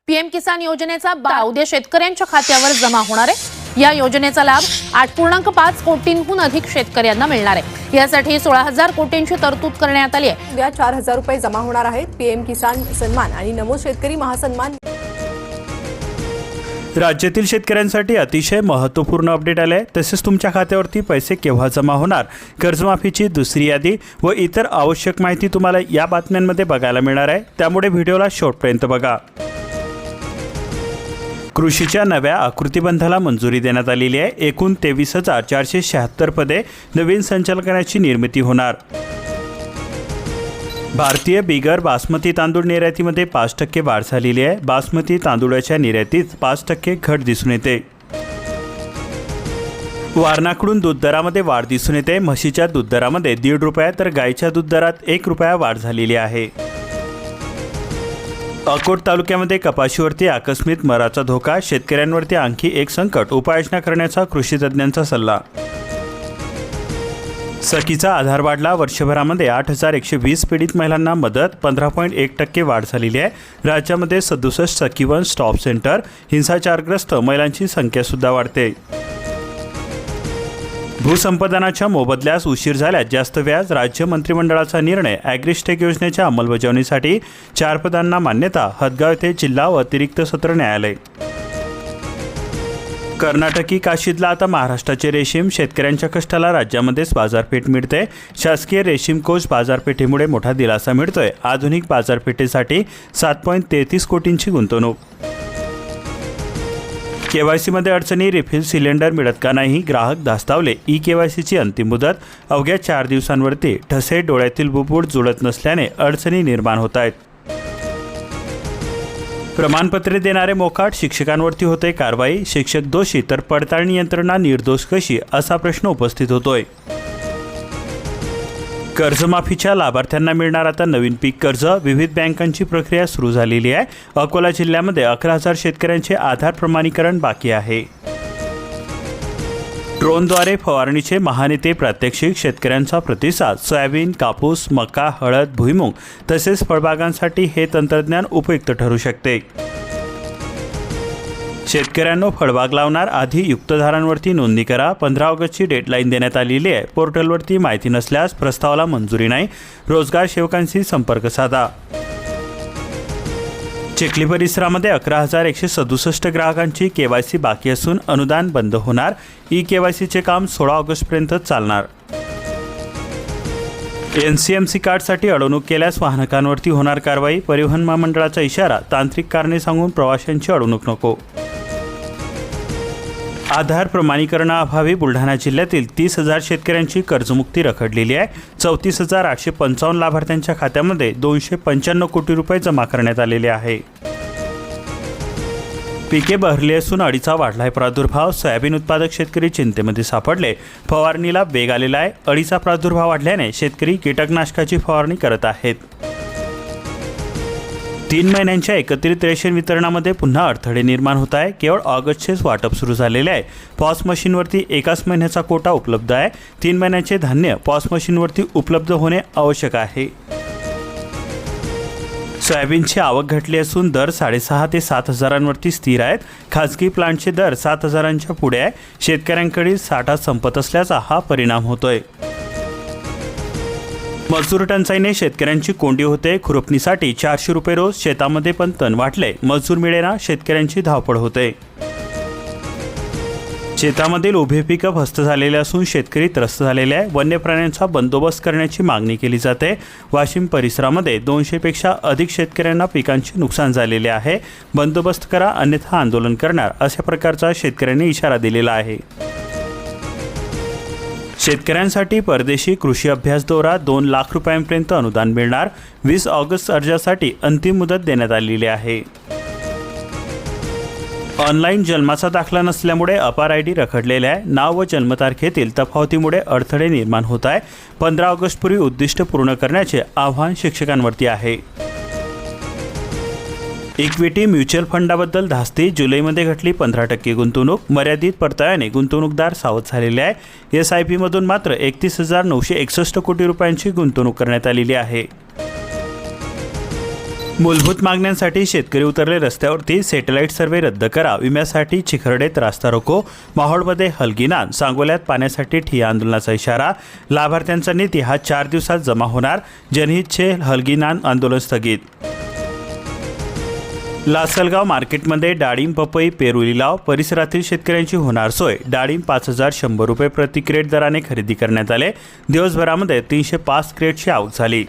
PM किसान योजनेचा उद्या शेतकऱ्यांच्या खात्यावर जमा होणार आहे। या योजनेचा लाभ 8.5 कोटींहून अधिक शेतकऱ्यांना मिळणार आहे। यासाठी 16,000 कोटींची तरतूद करण्यात आली आहे। उद्या 4,000 रुपये जमा होणार आहेत। पीएम किसान सन्मान आणि नमो शेतकरी महासन्मान। राज्यातील शेतकऱ्यांसाठी अतिशय महत्त्वपूर्ण अपडेट आले आहे। तसेच तुमच्या खात्यावरती पैसे केव्हा जमा होणार, कर्जमाफीची दुसरी यादी व इतर आवश्यक माहिती तुम्हाला या बातम्यांमध्ये बघायला मिळणार आहे। त्यामुळे व्हिडिओला शेवटपर्यंत बघा। कृषीच्या नव्या आकृतिबंधाला मंजुरी देण्यात आलेली आहे। एकूण 23,476 पदे नवीन संचालकांची निर्मिती होणार। भारतीय बिगर बासमती तांदूळ निर्यातीमध्ये 5% वाढ झालेली आहे। बासमती तांदूळाच्या निर्यातीत 5% घट दिसून येते। वारणाकडून दूध दरामध्ये वाढ दिसून येते। म्हशीच्या दूध दरामध्ये 1.5 रुपये तर गायीच्या दूध दरात 1 रुपया वाढ झालेली आहे। अकोट तालुक्यामध्ये कपाशीवरती आकस्मिक मराचा धोका, शेतकऱ्यांवरती आणखी एक संकट, उपाययोजना करण्याचा कृषी तज्ज्ञांचा सल्ला। सखीचा आधार वाढला, वर्षभरामध्ये 8,120 पीडित महिलांना मदत, 15.1% वाढ झालेली आहे। राज्यामध्ये 67 सखीवन स्टॉप सेंटर, हिंसाचारग्रस्त महिलांची संख्या सुद्धा वाढते। भूसंपादनाच्या मोबदल्यास उशीर झाल्यास जास्त व्याज, राज्य मंत्रिमंडळाचा निर्णय। ॲग्रिस्टेक योजनेच्या अंमलबजावणीसाठी 4 पदांना मान्यता, हदगाव येथे जिल्हा व अतिरिक्त सत्र न्यायालय। कर्नाटकी काशीदला आता महाराष्ट्राचे रेशीम, शेतकऱ्यांच्या कष्टाला राज्यामध्येच बाजारपेठ मिळते। शासकीय रेशीम कोष बाजारपेठेमुळे मोठा दिलासा मिळतोय। आधुनिक बाजारपेठेसाठी 7.33 कोटींची गुंतवणूक। केवायसीमध्ये अडचणी, रिफिल सिलेंडर मिळत का नाही, ग्राहक धास्तावले। ई केवायसीची अंतिम मुदत अवघ्या 4 दिवसांवरती ठसे, डोळ्यातील बुबुळ जुळत नसल्याने अडचणी निर्माण होत आहेत। प्रमाणपत्रे देणारे मोकाट, शिक्षकांवरती होते कारवाई। शिक्षक दोषी तर पडताळणी यंत्रणा निर्दोष कशी, असा प्रश्न उपस्थित होतोय। कर्जमाफीच्या लाभार्थ्यांना मिळणार आता नवीन पीक कर्ज, विविध बँकांची प्रक्रिया सुरू झालेली आहे। अकोला जिल्ह्यामध्ये 11,000 शेतकऱ्यांचे आधार प्रमाणीकरण बाकी आहे। ड्रोनद्वारे फवारणीचे महानेते प्रात्यक्षिक, शेतकऱ्यांचा प्रतिसाद। सोयाबीन, कापूस, मका, हळद, भुईमूग तसेच फळबागांसाठी हे तंत्रज्ञान उपयुक्त ठरू शकते। शेतकऱ्यांनो, फळबाग लावणार आधी युक्तधारांवरती नोंदणी करा। 15 ऑगस्टची डेडलाईन देण्यात आलेली आहे। पोर्टलवरती माहिती नसल्यास प्रस्तावाला मंजुरी नाही। रोजगार सेवकांशी संपर्क साधा। चिखली परिसरामध्ये 11,167 ग्राहकांची केवायसी बाकी असून अनुदान बंद होणार। ई केवायसीचे काम 16 ऑगस्टपर्यंत चालणार। एनसीएमसी कार्डसाठी अडवणूक केल्यास वाहनकांवरती होणार कारवाई। परिवहन महामंडळाचा इशारा, तांत्रिक कारणे सांगून प्रवाशांची अडवणूक नको। आधार प्रमाणीकरणाअभावी बुलढाणा जिल्ह्यातील 30,000 शेतकऱ्यांची कर्जमुक्ती रखडलेली आहे। 34,855 लाभार्थ्यांच्या खात्यामध्ये 295 कोटी रुपये जमा करण्यात आलेले आहे। पिके बहरली असून अळीचा वाढलाय प्रादुर्भाव, सोयाबीन उत्पादक शेतकरी चिंतेमध्ये सापडले। फवारणीला वेग आलेला आहे। अळीचा प्रादुर्भाव वाढल्याने शेतकरी कीटकनाशकाची फवारणी करत आहेत। 3 महिन्यांच्या एकत्रित रेशन वितरणामध्ये पुन्हा अडथळे निर्माण होत आहे। केवळ ऑगस्टचेच वाटप सुरू झालेले आहे। पॉस मशीनवरती एकाच महिन्याचा कोटा उपलब्ध आहे। 3 महिन्याचे धान्य पॉस मशीनवरती उपलब्ध होणे आवश्यक आहे। सोयाबीनची आवक घटली असून दर 6,500 ते 7,000वरती स्थिर आहेत। खाजगी प्लांटचे दर 7,000च्या पुढे आहे। शेतकऱ्यांकडील साठा संपत असल्याचा हा परिणाम होतोय। मजूर टंचाईने शेतकऱ्यांची कोंडी होते। खुरपणीसाठी 400 रुपये रोज, शेतामध्ये पण तण वाटले, मजूर मिळेना, शेतकऱ्यांची धावपळ होते। शेतामधील उभे पिकं फस्त झालेले असून शेतकरी त्रस्त झालेले आहे। वन्य प्राण्यांचा बंदोबस्त करण्याची मागणी केली जाते। वाशिम परिसरामध्ये 200 पेक्षा अधिक शेतकऱ्यांना पिकांचे नुकसान झालेले आहे। बंदोबस्त करा अन्यथा आंदोलन करणार, अशा प्रकारचा शेतकऱ्यांनी इशारा दिलेला आहे। शेतकऱ्यांसाठी परदेशी कृषी अभ्यास दौरा 2 लाख रुपयांपर्यंत अनुदान मिळणार। 20 ऑगस्ट अर्जासाठी अंतिम मुदत देण्यात आलेली आहे। ऑनलाईन जन्माचा दाखला नसल्यामुळे अपार आयडी रखडलेला आहे। नाव व जन्मतारखेतील तफावतीमुळे अडथळे निर्माण होत आहे। 15 ऑगस्टपूर्वी उद्दिष्ट पूर्ण करण्याचे आव्हान शिक्षकांवरती आहे। इक्विटी म्युच्युअल फंडाबद्दल धास्ती, जुलैमध्ये घटली 15% गुंतवणूक। मर्यादित परताव्याने गुंतवणूकदार सावध झालेले आहे। SIP मधून मात्र 31,961 कोटी रुपयांची गुंतवणूक करण्यात आलेली आहे। मूलभूत मागण्यांसाठी शेतकरी उतरले रस्त्यावरती. सॅटेलाईट सर्व्हे रद्द करा, विम्यासाठी चिखरडेत रास्ता रोको, माहोळमध्ये हलगीनान, सांगोल्यात पाण्यासाठी ठिय्या आंदोलनाचा इशारा. लाभार्थ्यांचा निधी हा 4 दिवसात जमा होणार. जनहितचे हलगीनान आंदोलन स्थगित. लासलगाव मार्केटमध्ये डाळिंब, पपई, पेरू लिलाव. परिसरातील शेतकऱ्यांची होणार सोय. डाळिंब 5,100 रुपये प्रति क्रेट दराने खरेदी करण्यात आले. दिवसभरामध्ये 305 क्रेटची आवक झाली.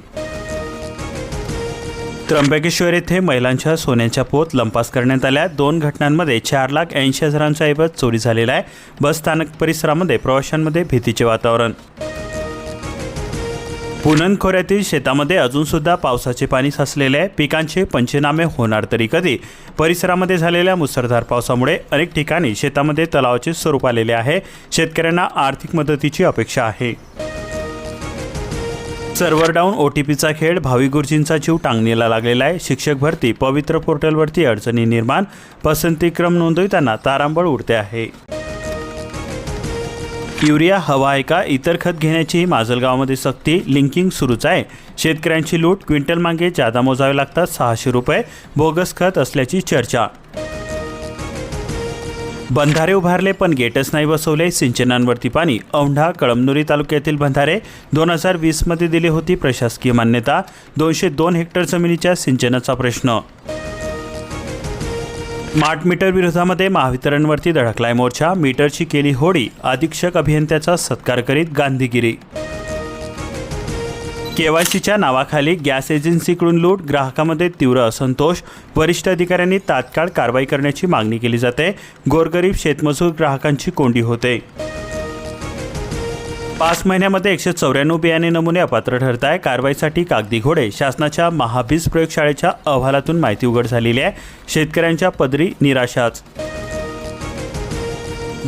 त्र्यंबकेश्वर येथे महिलांच्या सोन्याच्या पोत लंपास करण्यात आल्या. 2 घटनांमध्ये 4,80,000चा ऐवज चोरी झालेला आहे. बस स्थानक परिसरामध्ये प्रवाशांमध्ये भीतीचे वातावरण. पुनन खोऱ्यातील शेतामध्ये अजूनसुद्धा पावसाचे पाणी साचलेले आहे. पिकांचे पंचनामे होणार तरी कधी? परिसरामध्ये झालेल्या मुसळधार पावसामुळे अनेक ठिकाणी शेतामध्ये तलावाचे स्वरूप आलेले आहे. शेतकऱ्यांना आर्थिक मदतीची अपेक्षा आहे. सर्व्हर डाऊन, OTPचा खेळ. भावी गुरुजींचा जीव टांगणीला लागलेला आहे. शिक्षक भरती पवित्र पोर्टलवरती अडचणी निर्माण. पसंतीक्रम नोंदविताना तारांबळ उडते आहे. युरिया हवा आहे का? इतर खत घेण्याचीही माजलगावमध्ये सक्ती. लिंकिंग सुरूच आहे. शेतकऱ्यांची लूट. क्विंटल मागे जादा मोजावे लागतात 600 रुपये. बोगस खत असल्याची चर्चा. बंधारे उभारले पण गेटच नाही बसवले. सिंचनांवरती पाणी. औंढा, कळमनुरी तालुक्यातील बंधारे 2020मध्ये दिली होती प्रशासकीय मान्यता. 202 हेक्टर जमिनीच्या सिंचनाचा प्रश्न. स्मार्ट मीटर विरोधामध्ये महावितरणवरती धडकलाय मोर्चा. मीटरची केली होडी. अधीक्षक अभियंत्याचा सत्कार करीत गांधीगिरी. KYCच्या नावाखाली गॅस एजन्सीकडून लूट. ग्राहकामध्ये तीव्र असंतोष. वरिष्ठ अधिकाऱ्यांनी तात्काळ कारवाई करण्याची मागणी केली जाते. गोरगरीब शेतमजूर ग्राहकांची कोंडी होते. 5 महिन्यामध्ये 194 बियाणे नमुने अपात्र ठरत आहे. कारवाईसाठी कागदी घोडे. शासनाच्या महाबीज प्रयोगशाळेच्या अहवालातून माहिती उघड झालेली आहे. शेतकऱ्यांच्या पदरी निराशाच.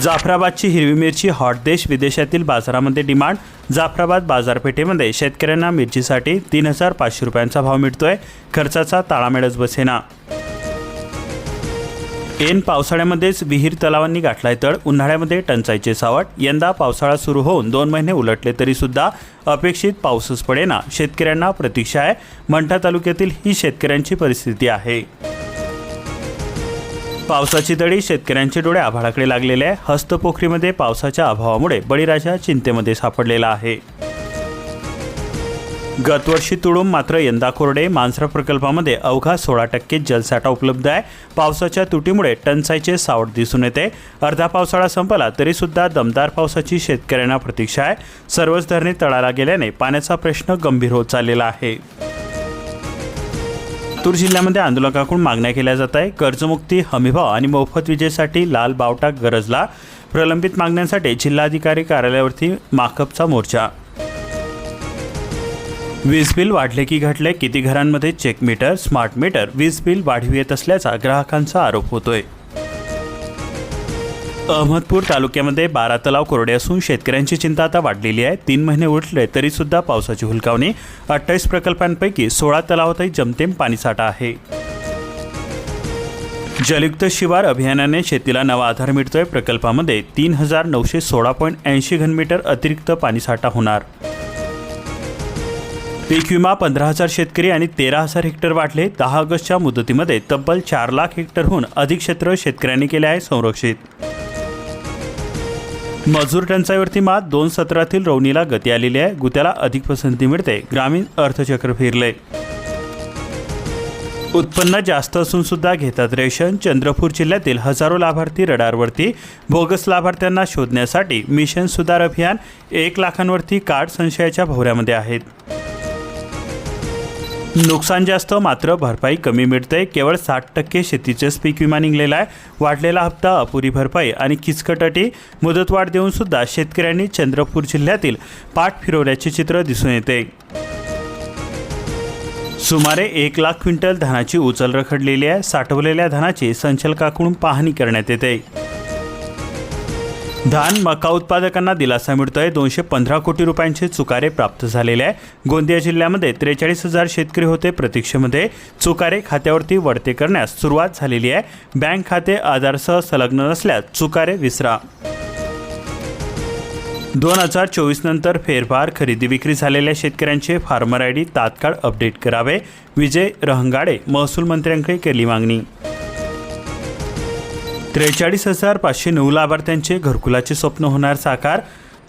जाफराबादची हिरवी मिरची हॉट देश. विदेशातील बाजारामध्ये डिमांड. जाफराबाद बाजारपेठेमध्ये शेतकऱ्यांना मिरचीसाठी 3,500 रुपयांचा भाव मिळतोय. खर्चाचा ताळमेळच बसेना. ऐन पावसाळ्यामध्येच विहीर तलावांनी गाठलाय तळ. उन्हाळ्यामध्ये टंचाईचे सावट. यंदा पावसाळा सुरू होऊन 2 महिने उलटले तरी सुद्धा अपेक्षित पाऊसच पडेना. शेतकऱ्यांना प्रतीक्षा आहे. मंठा तालुक्यातील ही शेतकऱ्यांची परिस्थिती आहे. पावसाची दडी. शेतकऱ्यांचे डोळे आभाळाकडे लागलेले आहे. हस्तपोखरीमध्ये पावसाच्या अभावामुळे बळीराजा चिंतेमध्ये सापडलेला आहे. गतवर्षी तुडूंब मात्र यंदा कोरडे. मांजरा प्रकल्पामध्ये अवघा 16% जलसाठा उपलब्ध आहे. पावसाच्या तुटीमुळे टंचाईचे सावट दिसून येते. अर्धा पावसाळा संपला तरी सुद्धा दमदार पावसाची शेतकऱ्यांना प्रतीक्षा आहे. सर्वच धरणे तळाला गेल्याने पाण्याचा प्रश्न गंभीर होत चाललेला आहे. लातूर जिल्ह्यामध्ये आंदोलकांकडून मागण्या केल्या जात आहे. कर्जमुक्ती, हमीभाव आणि मोफत विजेसाठी लाल बावटा गरजला. प्रलंबित मागण्यांसाठी जिल्हाधिकारी कार्यालयावरती माकपचा मोर्चा. वीज बिल वाढले की घटले? किती घरांमध्ये चेक मीटर, स्मार्ट मीटर? वीज बिल वाढीव येत असल्याचा ग्राहकांचा आरोप होतोय. अहमदपूर तालुक्यामध्ये 12 तलाव कोरडे असून शेतकऱ्यांची चिंता आता वाढलेली आहे. 3 महिने उलटले तरी सुद्धा पावसाची हुलकावणी. 28 प्रकल्पांपैकी 16 तलावातही जमतेम पाणीसाठा आहे. जलयुक्त शिवार अभियानाने शेतीला नवा आधार मिळतोय. प्रकल्पामध्ये 3,916.80 घनमीटर अतिरिक्त पाणीसाठा होणार. पीक विमा 15,000 शेतकरी आणि 13,000 हेक्टर वाढले. 10 ऑगस्टच्या मुदतीमध्ये तब्बल 4 लाख हेक्टरहून अधिक क्षेत्र शेतकऱ्यांनी केले आहे संरक्षित. मजूर टंचाईवरती मात. 2 सत्रातील रवणीला गती आलेली आहे. गुत्याला अधिक पसंती मिळते. ग्रामीण अर्थचक्र फिरले. उत्पन्न जास्त असून सुद्धा घेतात रेशन. चंद्रपूर जिल्ह्यातील हजारो लाभार्थी रडारवरती. बोगस लाभार्थ्यांना शोधण्यासाठी मिशन सुधार अभियान. 1 लाखांवरती कार्ड संशयाच्या भोवऱ्यामध्ये आहेत. नुकसान जास्त मात्र भरपाई कमी मिळते. केवळ 60% शेतीचेच पीक विमा निघलेला आहे. वाढलेला हप्ता, अपुरी भरपाई आणि किचकट अटी. मुदतवाढ देऊन सुद्धा शेतकऱ्यांनी चंद्रपूर जिल्ह्यातील पाठ फिरवल्याचे चित्र दिसून येते. सुमारे 1 लाख क्विंटल धानाची उचल रखडलेली आहे. साठवलेल्या धानाची संचालकाकडून पाहणी करण्यात येते. धान मका उत्पादकांना दिलासा मिळतोय. 215 कोटी रुपयांचे चुकारे प्राप्त झालेले आहे. गोंदिया जिल्ह्यामध्ये 43,000 शेतकरी होते प्रतीक्षेमध्ये. चुकारे खात्यावरती वळते करण्यास सुरुवात झालेली आहे. बँक खाते आधारसह संलग्न नसल्यास चुकारे विसरा. 2024 नंतर फेरफार खरेदी विक्री झालेल्या शेतकऱ्यांचे फार्मर आय डी तात्काळ अपडेट करावे. विजय रहंगाडे महसूल मंत्र्यांकडे केली मागणी. 43,509 लाभार्थ्यांचे घरकुलाचे स्वप्न होणार साकार.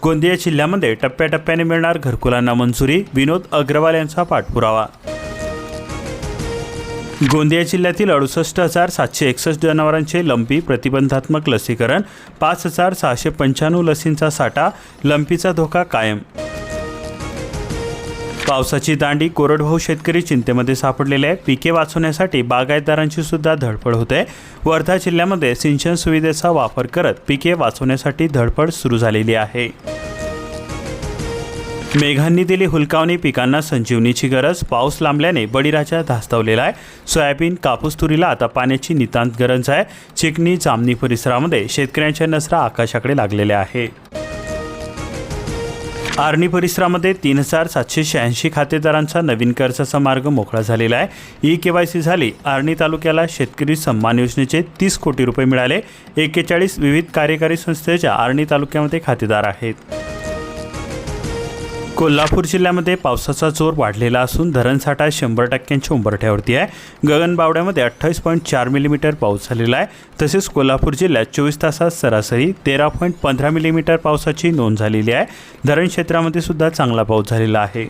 गोंदिया जिल्ह्यामध्ये टप्प्याटप्प्याने मिळणार घरकुलांना मंजुरी. विनोद अग्रवाल यांचा पाठपुरावा. गोंदिया जिल्ह्यातील 68,761 जनावरांचे लंपी प्रतिबंधात्मक लसीकरण. 5,695 लसींचा साठा. लंपीचा धोका कायम. पावसाची दांडी. कोरडवाहू शेतकरी चिंतेमध्ये सापडलेले आहे. पिके वाचवण्यासाठी बागायतदारांची सुद्धा धडपड होते. वर्धा जिल्ह्यामध्ये सिंचन सुविधेचा वापर करत पिके वाचवण्यासाठी धडपड सुरू झालेली आहे. मेघांनी दिली हुलकावणी. पिकांना संजीवनीची गरज. पाऊस लांबल्याने बळीराजा धास्तावलेला आहे. सोयाबीन, कापूस, तुरीला आता पाण्याची नितांत गरज आहे. चिकणी, जामणी परिसरामध्ये शेतकऱ्यांच्या नजरा आकाशाकडे लागलेल्या आहे. आर्णी परिसरामध्ये 3,786 खातेदारांचा नवीन कर्जाचा मार्ग मोकळा झालेला आहे. ई-केवायसी झाली. आर्णी तालुक्याला शेतकरी सन्मान योजनेचे 30 कोटी रुपये मिळाले. 41 विविध कार्यकारी संस्थेच्या आर्णी तालुक्यामध्ये खातेदार आहेत. कोल्हापूर जिल्ह्यामध्ये पावसाचा जोर वाढलेला असून धरणसाठा 100% उंबरठ्यावरती आहे. गगनबावड्यामध्ये 28.4 मिलीमीटर पाऊस झालेला आहे. तसेच कोल्हापूर जिल्ह्यात 24 तासात सरासरी 13.15 मिलीमीटर पावसाची नोंद झालेली आहे. धरण क्षेत्रामध्ये सुद्धा चांगला पाऊस झालेला आहे.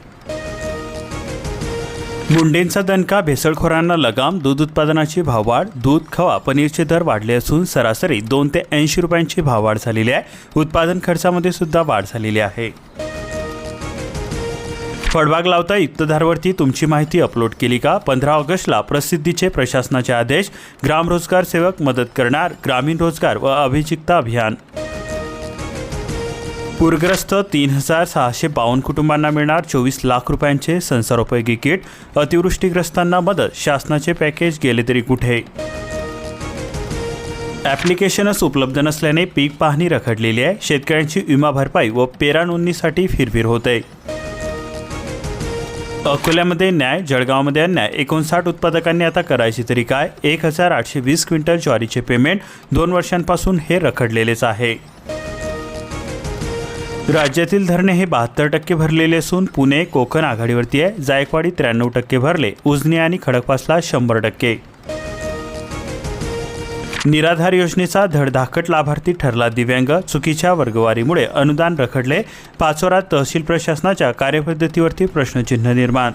मुंडेंचा दणका. भेसळखोरांना लगाम. दूध उत्पादनाची भाववाढ. दूध, खवा, पनीरचे दर वाढले असून सरासरी 2 ते 80 रुपयांची भाववाढ झालेली आहे. उत्पादन खर्चामध्ये सुद्धा वाढ झालेली आहे. फळबाग लावता इक्तदारवरती तुमची माहिती अपलोड केली का? 15 ऑगस्टला प्रसिद्धीचे प्रशासनाचे आदेश. ग्राम रोजगार सेवक मदत करणार. ग्रामीण रोजगार व अभिजिकता अभियान. पूरग्रस्त 3,652 कुटुंबांना मिळणार 24 लाख रुपयांचे संसारोपयोगी किट. अतिवृष्टीग्रस्तांना मदत. शासनाचे पॅकेज गेले तरी कुठे? ॲप्लिकेशनच उपलब्ध नसल्याने पीक पाहणी रखडलेली आहे. शेतकऱ्यांची विमा भरपाई व पेरा नोंदणीसाठी फिरफिर होते. अकोल्यामध्ये न्याय. जळगावमध्ये अन्याय. 59 उत्पादकांनी आता करायची तरी काय? 1,820 क्विंटल ज्वारीचे पेमेंट. 2 वर्षांपासून हे रखडलेलेच आहे. राज्यातील धरणे हे 72% भरलेले असून पुणे, कोकण आघाडीवरती आहे. जायकवाडी 93% भरले. उजनी आणि खडकवासला 100%. निराधार योजनेचा धडधाकट लाभार्थी ठरला दिव्यांग. चुकीच्या वर्गवारीमुळे अनुदान रखडले. पाचोरा तहसील प्रशासनाच्या कार्यपद्धतीवरती प्रश्नचिन्ह निर्माण.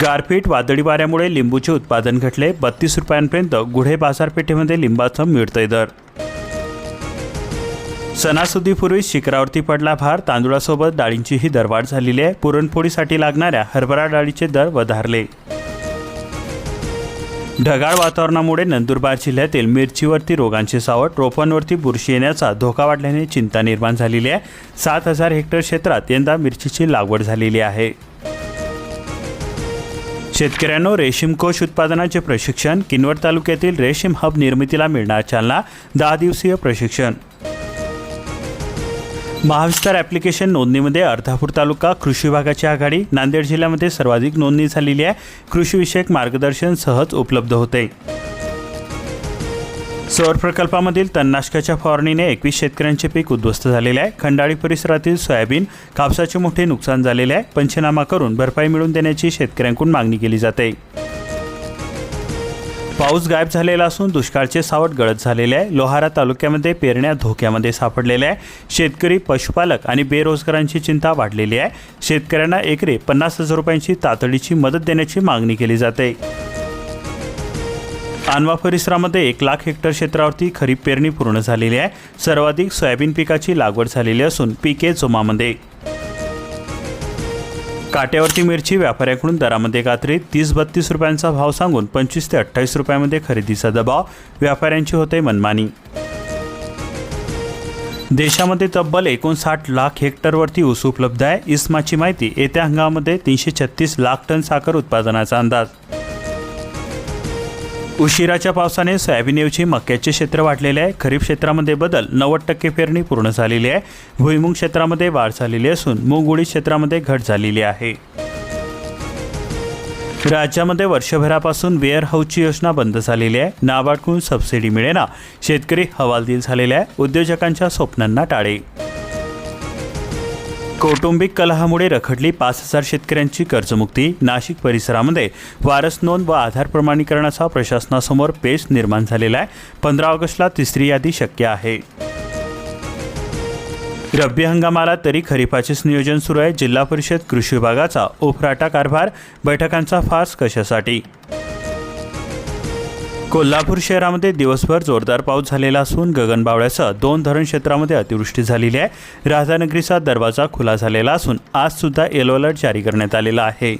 गारपीट, वादळी वाऱ्यामुळे लिंबूचे उत्पादन घटले. 32 रुपयांपर्यंत गुढे बाजारपेठेमध्ये लिंबाचा मिळतोय दर. सणासुदीपूर्वी शिखरावरती पडला भार. तांदूळासोबत डाळींचीही दरवाढ झालेली आहे. पुरणपोळीसाठी लागणाऱ्या हरभरा डाळीचे दर वधारले. ढगाळ वातावरणामुळे नंदुरबार जिल्ह्यातील मिरचीवरती रोगांचे सावट. रोपांवरती बुरशी येण्याचा धोका वाढल्याने चिंता निर्माण झालेली आहे. 7,000 हेक्टर क्षेत्रात यंदा मिरचीची लागवड झालेली आहे. शेतकऱ्यांनो, रेशीम कोष उत्पादनाचे प्रशिक्षण. किनवट तालुक्यातील रेशीम हब निर्मितीला मिळणार चालना. 10 दिवसीय प्रशिक्षण. महाविस्तार ॲप्लिकेशन नोंदणीमध्ये अर्धापूर तालुका कृषी विभागाची आघाडी. नांदेड जिल्ह्यामध्ये सर्वाधिक नोंदणी झालेली आहे. कृषीविषयक मार्गदर्शन सहज उपलब्ध होते. सौर प्रकल्पामधील तणनाशकाच्या फवारणीने 21 शेतकऱ्यांचे पीक उद्ध्वस्त झालेले आहे. खंडाळी परिसरातील सोयाबीन, कापसाचे मोठे नुकसान झालेले आहे. पंचनामा करून भरपाई मिळवून देण्याची शेतकऱ्यांकडून मागणी केली जाते. पाऊस गायब झालेला असून दुष्काळाचे सावट गळत झालेले आहे. लोहारा तालुक्यामध्ये पेरण्या धोक्यामध्ये सापडलेल्या आहे. शेतकरी, पशुपालक आणि बेरोजगारांची चिंता वाढलेली आहे. शेतकऱ्यांना एकरी 50,000 रुपयांची तातडीची मदत देण्याची मागणी केली जाते. आणवा परिसरामध्ये 1 लाख हेक्टर क्षेत्रावरती खरीप पेरणी पूर्ण झालेली आहे. सर्वाधिक सोयाबीन पिकाची लागवड झालेली असून पिके जोमामध्ये. काट्यावरती मिरची व्यापाऱ्यांकडून दरामध्ये कात्री. 30-32 रुपयांचा भाव सांगून 25 ते 28 रुपयामध्ये खरेदीचा दबाव. व्यापाऱ्यांची होते मनमानी. देशामध्ये तब्बल 59 लाख हेक्टरवरती ऊस उपलब्ध आहे. इस्माची माहिती. येत्या हंगामामध्ये 336 लाख टन साखर उत्पादनाचा अंदाज. उशिराच्या पावसाने सोयाबीनऐवजी मक्याचे क्षेत्र वाढलेले आहे. खरीप क्षेत्रामध्ये बदल. 90% पेरणी पूर्ण झालेली आहे. भुईमुग क्षेत्रामध्ये वाढ झालेली असून मूग उडीद क्षेत्रामध्ये घट झालेली आहे. राज्यामध्ये वर्षभरापासून वेअर हाऊसची योजना बंद झालेली आहे. नाबार्डकडून सबसिडी मिळेना, शेतकरी हवालदिल झालेले आहे. उद्योजकांच्या स्वप्नांना टाळे. कौटुंबिक कलहामुळे रखडली 5,000 शेतकऱ्यांची कर्जमुक्ती. नाशिक परिसरामध्ये वारस नोंद व आधार प्रमाणीकरणाचा प्रशासनासमोर पेच निर्माण झालेला आहे. 15 ऑगस्टला तिसरी यादी शक्य आहे. रब्बी हंगामाला तरी खरीपाचेच नियोजन सुरू आहे. जिल्हा परिषद कृषी विभागाचा उफराटा कारभार. बैठकांचा फार्स कशासाठी? कोल्हापूर शहरामध्ये दिवसभर जोरदार पाऊस झालेला असून गगनबावळ्यासह 2 धरण क्षेत्रामध्ये अतिवृष्टी झालेली आहे. राधानगरीचा दरवाजा खुला झालेला असून आज सुद्धा येलो अलर्ट जारी करण्यात आलेला आहे.